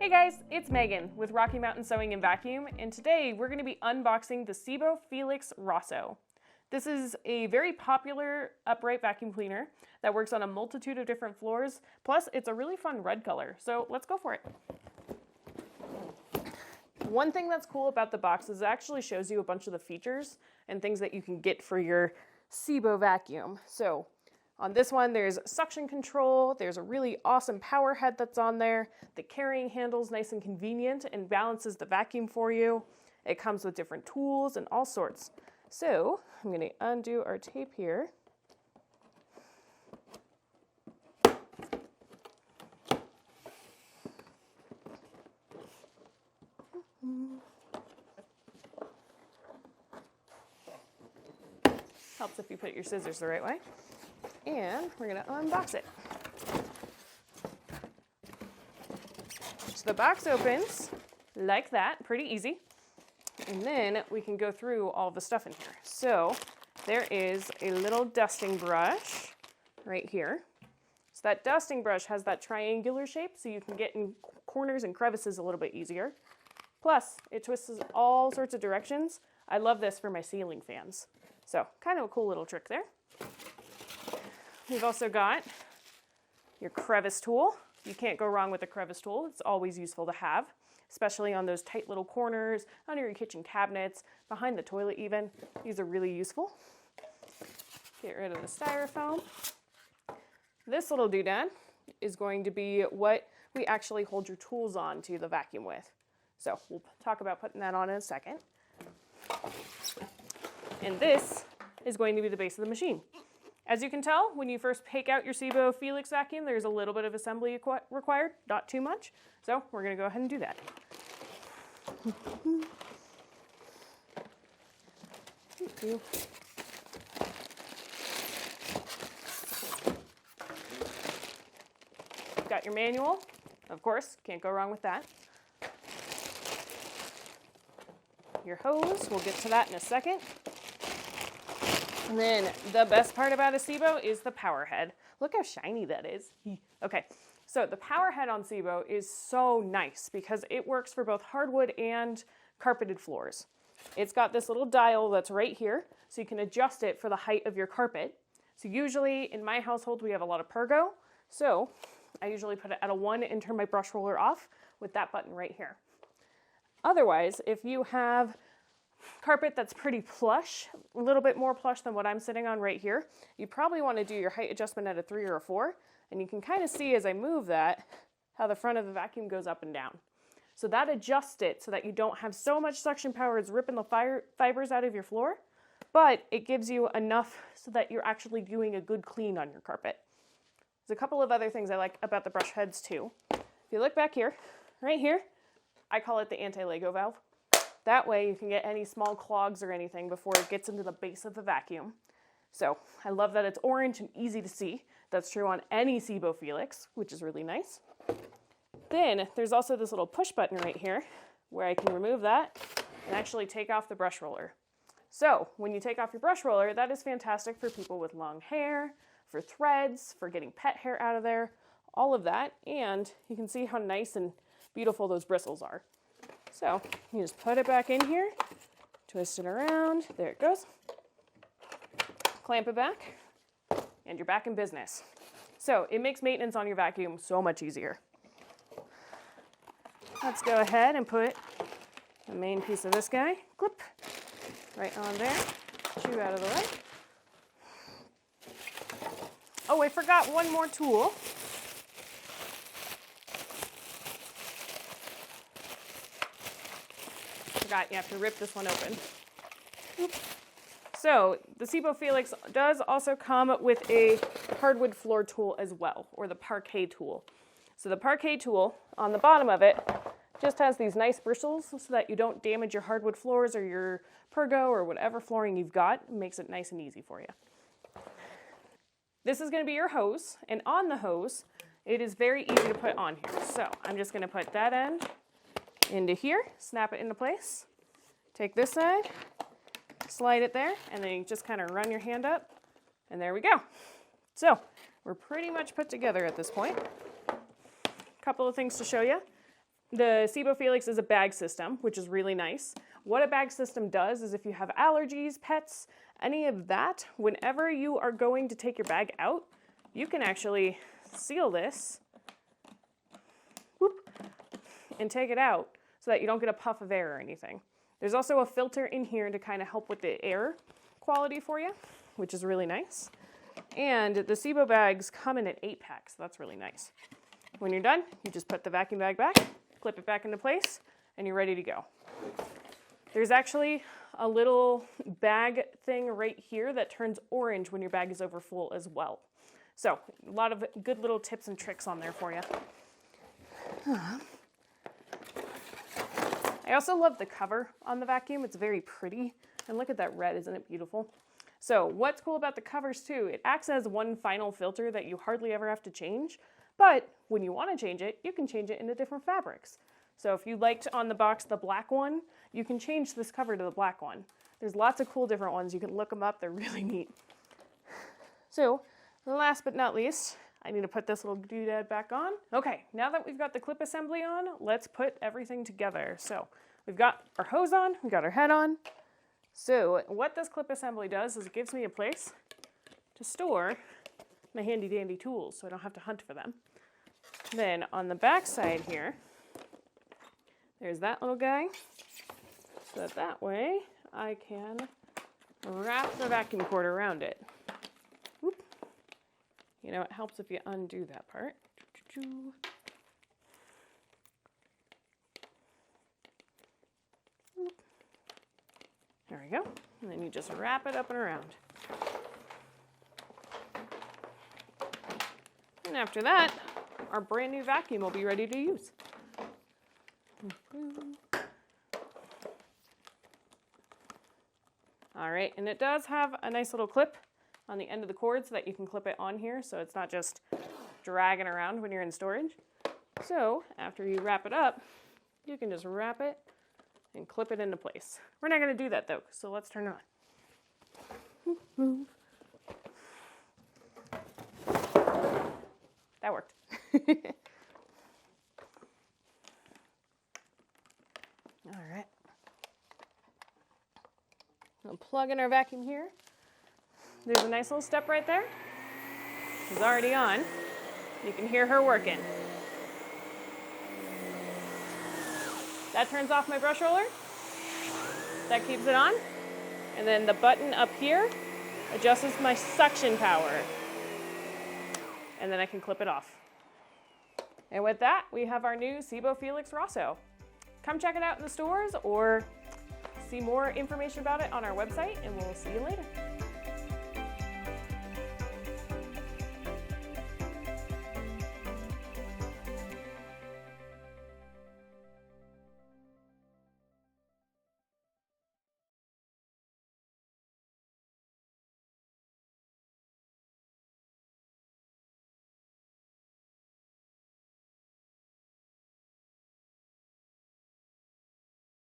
Hey guys, it's Megan with Rocky Mountain Sewing and Vacuum, and today we're going to be unboxing the SEBO Felix Rosso. This is a very popular upright vacuum cleaner that works on a multitude of different floors, plus it's a really fun red color, so let's go for it. One thing that's cool about the box is it actually shows you a bunch of the features and things that you can get for your SEBO vacuum. So on this one, there's suction control, there's a really awesome power head that's on there, the carrying handle's nice and convenient and balances the vacuum for you. It comes with different tools and all sorts. So I'm going to undo our tape here. Helps if you put your scissors the right way. And we're going to unbox it. So the box opens like that, pretty easy. And then we can go through all the stuff in here. So there is a little dusting brush right here. So that dusting brush has that triangular shape so you can get in corners and crevices a little bit easier. Plus, it twists all sorts of directions. I love this for my ceiling fans. So kind of a cool little trick there. We've also got your crevice tool. You can't go wrong with a crevice tool. It's always useful to have, especially on those tight little corners, under your kitchen cabinets, behind the toilet even. These are really useful. Get rid of the styrofoam. This little doodad is going to be what we actually hold your tools on to the vacuum with. So we'll talk about putting that on in a second. And this is going to be the base of the machine. As you can tell, when you first take out your SEBO Felix vacuum, there's a little bit of assembly required, not too much. So we're going to go ahead and do that. Thank you. Got your manual, of course, can't go wrong with that. Your hose, we'll get to that in a second. And then the best part about a SEBO is the power head. Look how shiny that is. Okay, so the power head on SEBO is so nice because it works for both hardwood and carpeted floors. It's got this little dial that's right here, so you can adjust it for the height of your carpet. So usually in my household, we have a lot of pergo. So I usually put it at a 1 and turn my brush roller off with that button right here. Otherwise, if you have carpet that's pretty plush, a little bit more plush than what I'm sitting on right here, you probably want to do your height adjustment at a 3 or a 4, and you can kind of see as I move that how the front of the vacuum goes up and down. So that adjusts it so that you don't have so much suction power it's ripping the fibers out of your floor, but it gives you enough so that you're actually doing a good clean on your carpet. There's a couple of other things I like about the brush heads too. If you look back here, right here, I call it the anti-Lego valve. That way you can get any small clogs or anything before it gets into the base of the vacuum. So I love that it's orange and easy to see. That's true on any SEBO Felix, which is really nice. Then there's also this little push button right here where I can remove that and actually take off the brush roller. So when you take off your brush roller, that is fantastic for people with long hair, for threads, for getting pet hair out of there, all of that. And you can see how nice and beautiful those bristles are. So you just put it back in here, twist it around, there it goes, clamp it back, and you're back in business. So it makes maintenance on your vacuum so much easier. Let's go ahead and put the main piece of this guy, clip, right on there, chew out of the way. Oh, I forgot one more tool. Forgot you have to rip this one open. Oops. So the SEBO Felix does also come with a hardwood floor tool as well, or the parquet tool. So the parquet tool on the bottom of it just has these nice bristles so that you don't damage your hardwood floors or your pergo or whatever flooring you've got. It makes it nice and easy for you. This is going to be your hose, and on the hose, it is very easy to put on here. So I'm just going to put that end into here, snap it into place, take this side, slide it there, and then you just kind of run your hand up, and there we go. So we're pretty much put together at this point. A couple of things to show you. the SEBO Felix is a bag system, which is really nice. What a bag system does is if you have allergies, pets, any of that, whenever you are going to take your bag out, you can actually seal this, whoop, and take it out so that you don't get a puff of air or anything. There's also a filter in here to kind of help with the air quality for you, which is really nice. And the SEBO bags come in an 8-pack, so that's really nice. When you're done, you just put the vacuum bag back, clip it back into place, and you're ready to go. There's actually a little bag thing right here that turns orange when your bag is over full as well. So a lot of good little tips and tricks on there for you. I also love the cover on the vacuum. It's very pretty. And look at that red, isn't it beautiful? So what's cool about the covers too, it acts as one final filter that you hardly ever have to change. But when you want to change it, you can change it into different fabrics. So if you liked on the box the black one, you can change this cover to the black one. There's lots of cool different ones. You can look them up. They're really neat. So last but not least, I need to put this little doodad back on. Okay, now that we've got the clip assembly on, let's put everything together. So we've got our hose on, we've got our head on. So what this clip assembly does is it gives me a place to store my handy dandy tools so I don't have to hunt for them. Then on the back side here, there's that little guy. So that way I can wrap the vacuum cord around it. Whoop. You know, it helps if you undo that part. There we go. And then you just wrap it up and around. And after that, our brand new vacuum will be ready to use. All right, and it does have a nice little clip on the end of the cord so that you can clip it on here so it's not just dragging around when you're in storage. So after you wrap it up, you can just wrap it and clip it into place. We're not going to do that though, so let's turn it on. That worked. All right. We'll plug in our vacuum here. There's a nice little step right there. It's already on. You can hear her working. That turns off my brush roller. That keeps it on. And then the button up here adjusts my suction power. And then I can clip it off. And with that, we have our new SEBO Felix Rosso. Come check it out in the stores or see more information about it on our website, and we'll see you later.